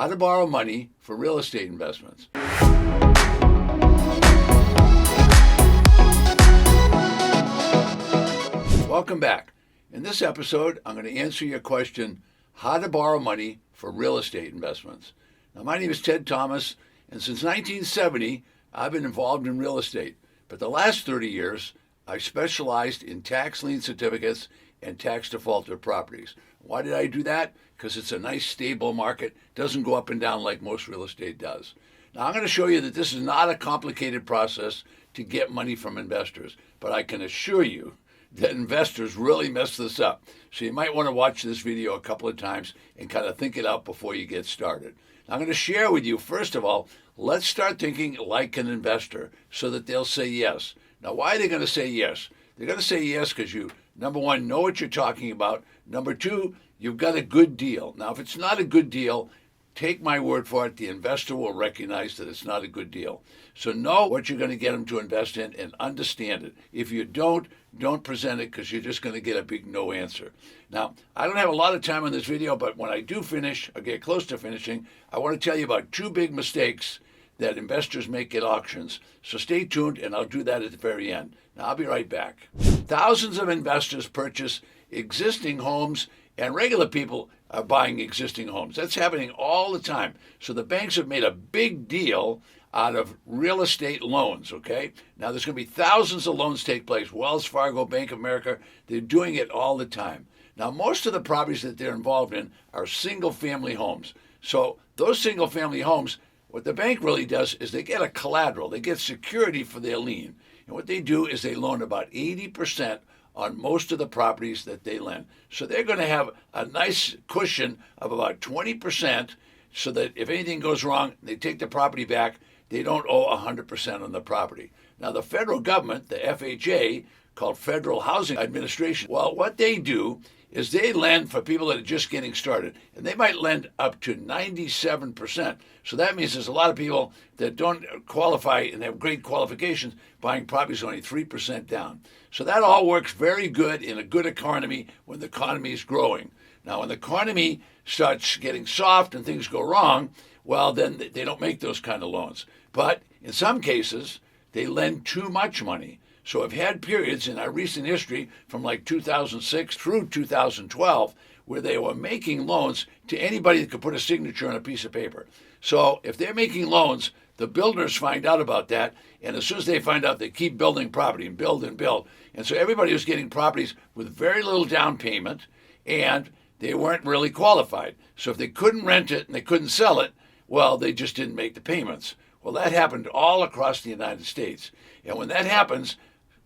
how to borrow money for real estate investments. Welcome back. In this episode, I'm going to answer your question, how to borrow money for real estate investments. Now, my name is Ted Thomas, and since 1970, I've been involved in real estate. But the last 30 years, I specialized in tax lien certificates and tax defaulted properties. Why did I do that? Because it's a nice, stable market. Doesn't go up and down like most real estate does. Now, I'm going to show you that this is not a complicated process to get money from investors, but I can assure you that investors really mess this up. So you might want to watch this video a couple of times and kind of think it out before you get started. Now, I'm going to share with you, first of all, let's start thinking like an investor so that they'll say yes. Now, why are they going to say yes? They're going to say yes because you, number one, know what you're talking about. Number two, you've got a good deal. Now, if it's not a good deal, take my word for it, the investor will recognize that it's not a good deal. So know what you're going to get them to invest in and understand it. If you don't present it because you're just going to get a big no answer. Now, I don't have a lot of time on this video, but when I do finish, or get close to finishing, I want to tell you about two big mistakes that investors make at auctions. So stay tuned, and I'll do that at the very end. Now, I'll be right back. Thousands of investors purchase existing homes, and regular people are buying existing homes. That's happening all the time. So the banks have made a big deal out of real estate loans, okay? Now there's going to be thousands of loans take place. Wells Fargo, Bank of America, they're doing it all the time. Now most of the properties that they're involved in are single-family homes. So those single-family homes, what the bank really does is they get a collateral. They get security for their lien. And what they do is they loan about 80% on most of the properties that they lend. So they're going to have a nice cushion of about 20% so that if anything goes wrong, they take the property back, they don't owe 100% on the property. Now the federal government, the FHA, called Federal Housing Administration, well, what they do is they lend for people that are just getting started, and they might lend up to 97%. So that means there's a lot of people that don't qualify and have great qualifications buying properties only 3% down. So that all works very good in a good economy when the economy is growing. Now, when the economy starts getting soft and things go wrong, well, then they don't make those kind of loans. But in some cases, they lend too much money. So I've had periods in our recent history from like 2006 through 2012 where they were making loans to anybody that could put a signature on a piece of paper. So if they're making loans, the builders find out about that, and as soon as they find out, they keep building property and build and build. And so everybody was getting properties with very little down payment, and they weren't really qualified. So if they couldn't rent it and they couldn't sell it, well, they just didn't make the payments. Well, that happened all across the United States. And when that happens,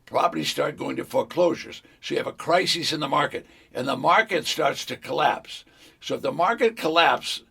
properties start going to foreclosures. So you have a crisis in the market, and the market starts to collapse. So if the market collapses,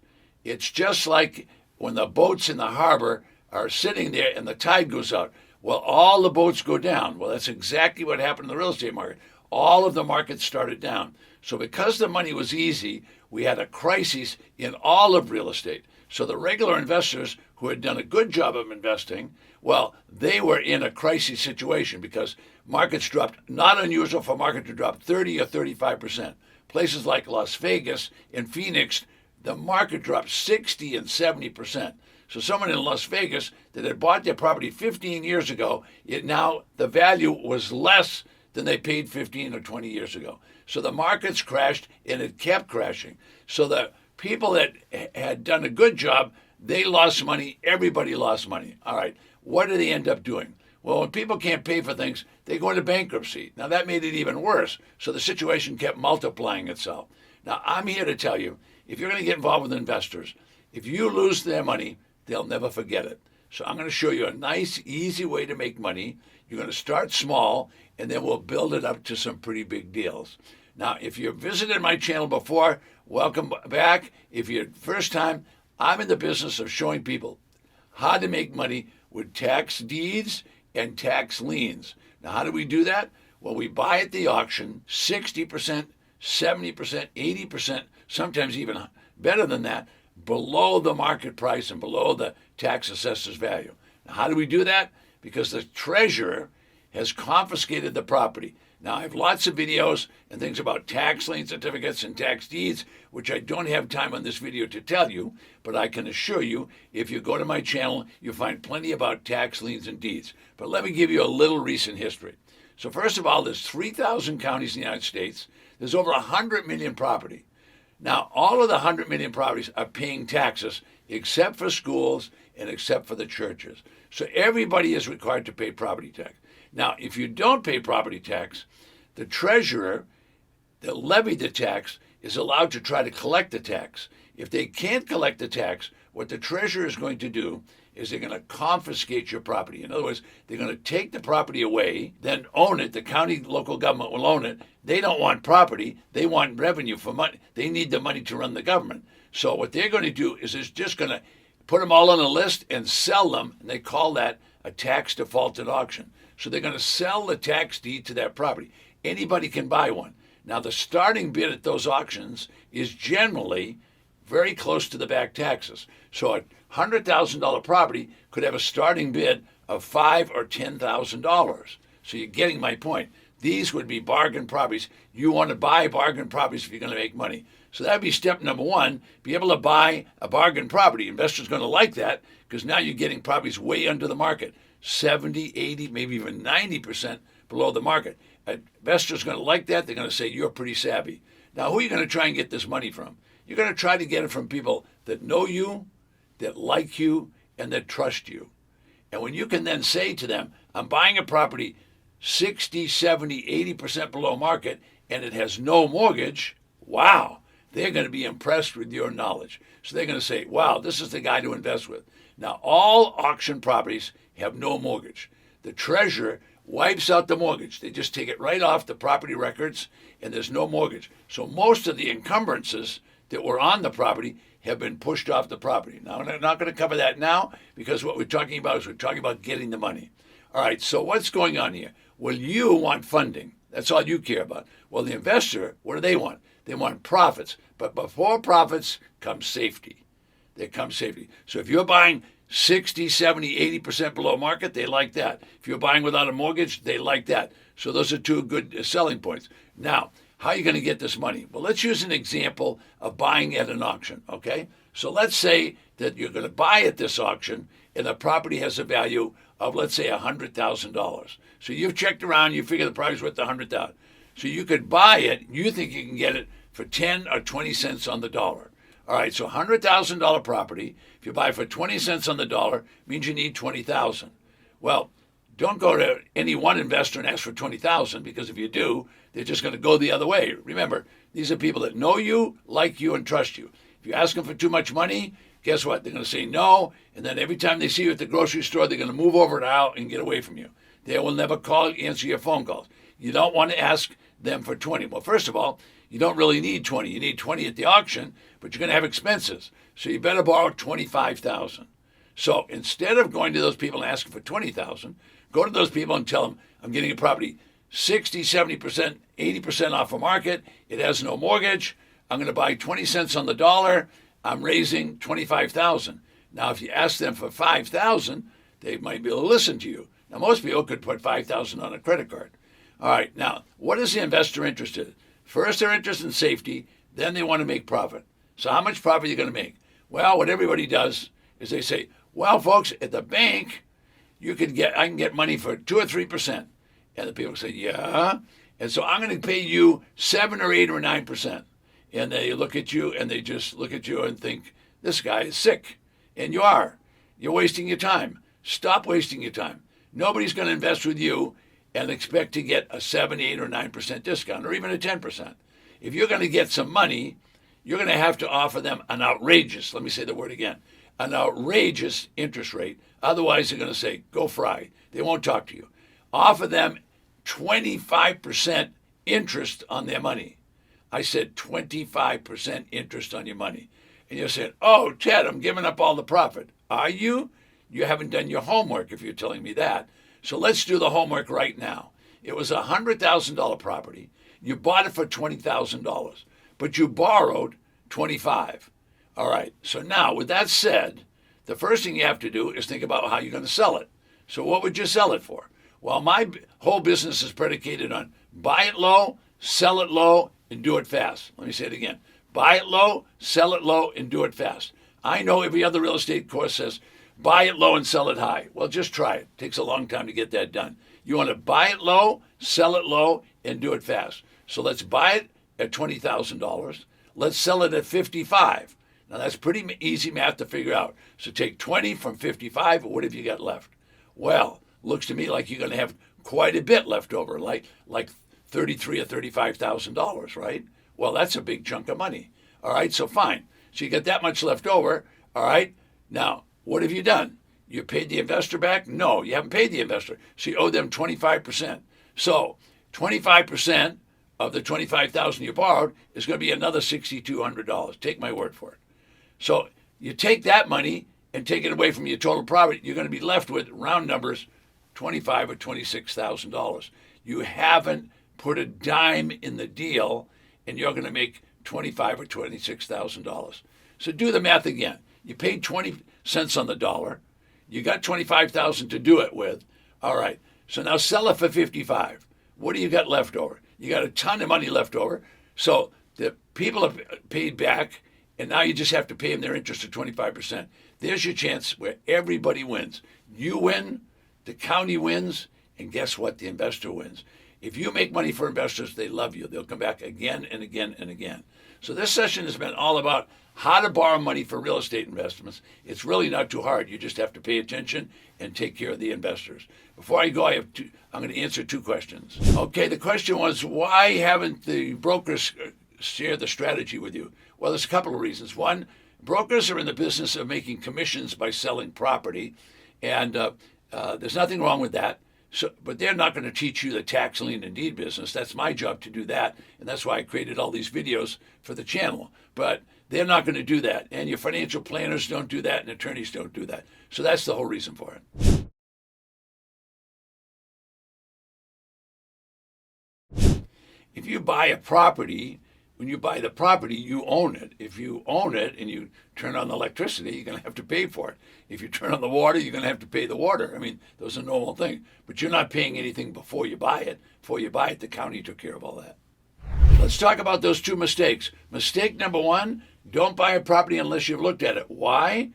it's just like when the boats in the harbor are sitting there and the tide goes out. Well, all the boats go down. Well, that's exactly what happened in the real estate market. All of the markets started down. So because the money was easy, we had a crisis in all of real estate. So the regular investors who had done a good job of investing, well, they were in a crisis situation because markets dropped, not unusual for a market to drop 30 or 35%. Places like Las Vegas and Phoenix, the market dropped 60 and 70%. So someone in Las Vegas that had bought their property 15 years ago, the value was less than they paid 15 or 20 years ago. So the markets crashed and it kept crashing. So the people that had done a good job, they lost money. Everybody lost money. All right, what do they end up doing? Well, when people can't pay for things, they go into bankruptcy. Now, that made it even worse. So the situation kept multiplying itself. Now, I'm here to tell you, if you're going to get involved with investors, if you lose their money, they'll never forget it. So I'm going to show you a nice, easy way to make money. You're going to start small, and then we'll build it up to some pretty big deals. Now, if you've visited my channel before, welcome back. If you're first time, I'm in the business of showing people how to make money with tax deeds and tax liens. Now, how do we do that? Well, we buy at the auction 60%, 70%, 80%, sometimes even better than that, below the market price and below the tax assessor's value. Now, how do we do that? Because the treasurer has confiscated the property. Now, I have lots of videos and things about tax lien certificates and tax deeds, which I don't have time on this video to tell you, but I can assure you, if you go to my channel, you'll find plenty about tax liens and deeds. But let me give you a little recent history. So first of all, there's 3,000 counties in the United States. There's over 100 million property. Now, all of the 100 million properties are paying taxes, except for schools and except for the churches. So everybody is required to pay property tax. Now, if you don't pay property tax, the treasurer that levied the tax is allowed to try to collect the tax. If they can't collect the tax, what the treasurer is going to do is they're going to confiscate your property. In other words, they're going to take the property away, then own it. The county local government will own it. They don't want property. They want revenue for money. They need the money to run the government. So what they're going to do is it's just going to put them all on a list and sell them, and they call that a tax defaulted auction. So they're going to sell the tax deed to that property. Anybody can buy one. Now, the starting bid at those auctions is generally very close to the back taxes. So a $100,000 property could have a starting bid of $5,000 or $10,000. So you're getting my point. These would be bargain properties. You want to buy bargain properties if you're going to make money. So that'd be step number one, be able to buy a bargain property. Investors are going to like that because now you're getting properties way under the market, 70, 80, maybe even 90% below the market. Investors are going to like that. They're going to say, you're pretty savvy. Now, who are you going to try and get this money from? You're going to try to get it from people that know you, that like you, and that trust you. And when you can then say to them, I'm buying a property 60, 70, 80% below market, and it has no mortgage, wow, they're going to be impressed with your knowledge. So they're going to say, wow, this is the guy to invest with. Now, all auction properties have no mortgage. The treasurer wipes out the mortgage. They just take it right off the property records, and there's no mortgage. So most of the encumbrances that were on the property have been pushed off the property. Now, I'm not going to cover that now because what we're talking about is we're talking about getting the money. All right, so what's going on here? Well, you want funding. That's all you care about. Well, the investor, what do they want? They want profits. But before profits comes safety. There comes safety. So if you're buying 60, 70, 80% below market, they like that. If you're buying without a mortgage, they like that. So those are two good selling points. Now, how are you going to get this money? Well, let's use an example of buying at an auction, okay? So let's say that you're going to buy at this auction and the property has a value of, let's say, $100,000. So you've checked around, you figure the property's worth $100,000. So you could buy it, you think you can get it for 10 or 20 cents on the dollar. All right, so $100,000 property, if you buy for 20 cents on the dollar, means you need 20,000. Well, don't go to any one investor and ask for 20,000 because if you do, they're just going to go the other way. Remember, these are people that know you, like you, and trust you. If you ask them for too much money, guess what? They're going to say no, and then every time they see you at the grocery store, they're going to move over an aisle and get away from you. They will never answer your phone calls. You don't want to ask them for 20. Well, first of all, you don't really need 20. You need 20 at the auction, but you're going to have expenses. So you better borrow 25,000. So instead of going to those people and asking for 20,000, go to those people and tell them, I'm getting a property 60, 70%, 80% off a market. It has no mortgage. I'm going to buy 20 cents on the dollar. I'm raising 25,000. Now, if you ask them for 5,000, they might be able to listen to you. Now, most people could put 5,000 on a credit card. All right, now, what is the investor interested in? First, they're interested in safety. Then they want to make profit. So how much profit are you going to make? Well, what everybody does is they say, well, folks, at the bank, I can get money for 2 or 3%. And the people say, yeah. And so I'm going to pay you 7 or 8 or 9%. And they look at you and they just look at you and think, this guy is sick. And you are. You're wasting your time. Stop wasting your time. Nobody's going to invest with you and expect to get a 7, 8, or 9% discount, or even a 10%. If you're going to get some money, you're going to have to offer them an outrageous, let me say the word again, an outrageous interest rate. Otherwise, they're going to say, go fry. They won't talk to you. Offer them 25% interest on their money. I said 25% interest on your money. And you're saying, oh, Ted, I'm giving up all the profit. Are you? You haven't done your homework if you're telling me that. So let's do the homework right now. It was a $100,000 property. You bought it for $20,000, but you borrowed $25,000. All right. So now, with that said, the first thing you have to do is think about how you're going to sell it. So what would you sell it for? Well, my whole business is predicated on buy it low, sell it low, and do it fast. Let me say it again. Buy it low, sell it low, and do it fast. I know every other real estate course says buy it low and sell it high. Well, just try it. It takes a long time to get that done. You want to buy it low, sell it low, and do it fast. So let's buy it at $20,000. Let's sell it at $55,000. Now that's pretty easy math to figure out. So take 20 from 55, what have you got left? Well, looks to me like you're going to have quite a bit left over, like $33,000 or $35,000, right? Well, that's a big chunk of money. All right, so fine. So you got that much left over. All right, now what have you done? You paid the investor back? No, you haven't paid the investor. So you owe them 25%. So 25% of the $25,000 you borrowed is going to be another $6,200. Take my word for it. So you take that money and take it away from your total profit, you're going to be left with, round numbers, $25,000 or $26,000. You haven't put a dime in the deal, and you're going to make $25,000 or $26,000. So do the math again. You paid 20 cents on the dollar. You got $25,000 to do it with. All right. So now sell it for $55,000. What do you got left over? You got a ton of money left over. So the people have paid back, and now you just have to pay them their interest of 25%. There's your chance where everybody wins. You win, the county wins, and guess what? The investor wins. If you make money for investors, they love you. They'll come back again and again and again. So this session has been all about how to borrow money for real estate investments. It's really not too hard. You just have to pay attention and take care of the investors. Before I go, I'm going to answer two questions. Okay, the question was, why haven't the brokers shared the strategy with you? Well, there's a couple of reasons. One, brokers are in the business of making commissions by selling property, and there's nothing wrong with that. So, but they're not going to teach you the tax, lien, and deed business. That's my job to do that, and that's why I created all these videos for the channel. But they're not going to do that, and your financial planners don't do that, and attorneys don't do that. So that's the whole reason for it. If you buy a property, when you buy the property, you own it. If you own it and you turn on the electricity, you're going to have to pay for it. If you turn on the water, you're going to have to pay the water. I mean, those are normal things. But you're not paying anything before you buy it. Before you buy it, the county took care of all that. Let's talk about those two mistakes. Mistake number one, don't buy a property unless you've looked at it. Why?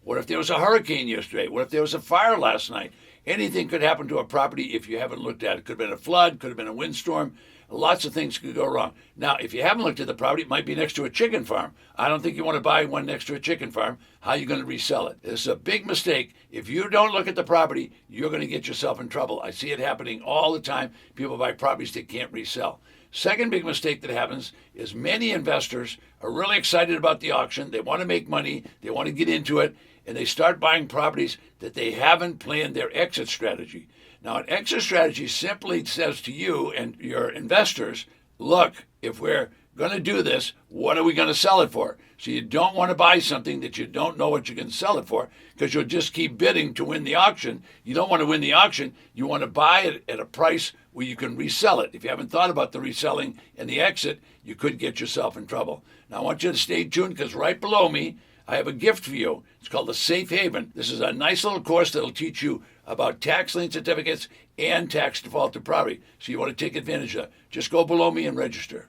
What if there was a hurricane yesterday? What if there was a fire last night? Anything could happen to a property if you haven't looked at it. Could have been a flood, could have been a windstorm. Lots of things could go wrong. Now, if you haven't looked at the property, it might be next to a chicken farm. I don't think you want to buy one next to a chicken farm. How are you going to resell it? This is a big mistake. If you don't look at the property, you're going to get yourself in trouble. I see it happening all the time. People buy properties they can't resell. Second big mistake that happens is many investors are really excited about the auction. They want to make money. They want to get into it. And they start buying properties that they haven't planned their exit strategy. Now, an exit strategy simply says to you and your investors, look, if we're going to do this, what are we going to sell it for? So you don't want to buy something that you don't know what you can sell it for, because you'll just keep bidding to win the auction. You don't want to win the auction. You want to buy it at a price where you can resell it. If you haven't thought about the reselling and the exit, you could get yourself in trouble. Now, I want you to stay tuned, because right below me, I have a gift for you. It's called the Safe Haven. This is a nice little course that'll teach you about tax lien certificates and tax defaulted property. So you want to take advantage of that. Just go below me and register.